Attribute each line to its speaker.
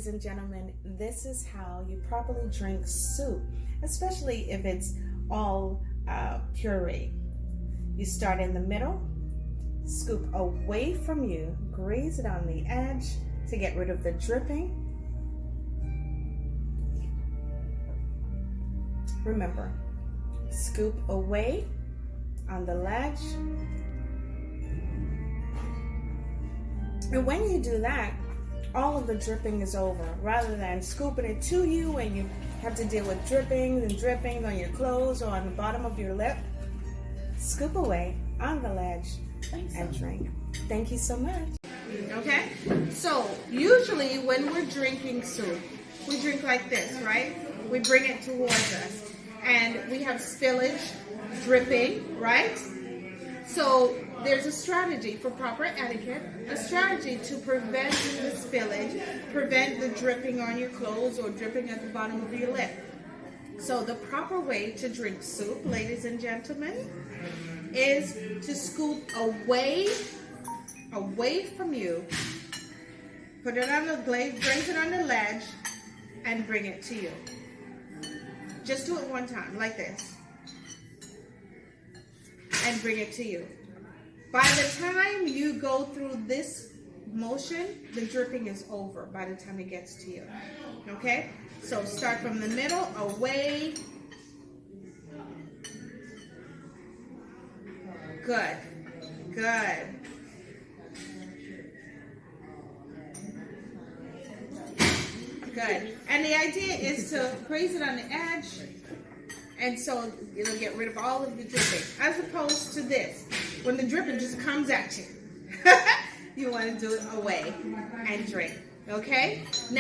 Speaker 1: and gentlemen, this is how you properly drink soup, especially if it's all puree. You start in the middle, scoop away from you, graze it on the edge to get rid of the dripping. Remember, scoop away on the ledge. And when you do that, all of the dripping is over, rather than scooping it to you and you have to deal with drippings and drippings on your clothes or on the bottom of your lip. Scoop away on the ledge and drink. Thank you so much. Okay, so usually when we're drinking soup, we drink like this, right? We bring it towards us and we have spillage, dripping, right? So there's a strategy for proper etiquette, a strategy to prevent the spillage, prevent the dripping on your clothes or dripping at the bottom of your lip. So the proper way to drink soup, ladies and gentlemen, is to scoop away from you, put it on the glaze, graze it on the ledge, and bring it to you. Just do it one time, like this, and bring it to you. By the time you go through this motion, the dripping is over by the time it gets to you. Okay? So start from the middle, away. Good. Good. Good. And the idea is to graze it on the edge, and so it'll get rid of all of the dripping, as opposed to this. When the dripping just comes at you, you want to do it away and drink. Okay? Now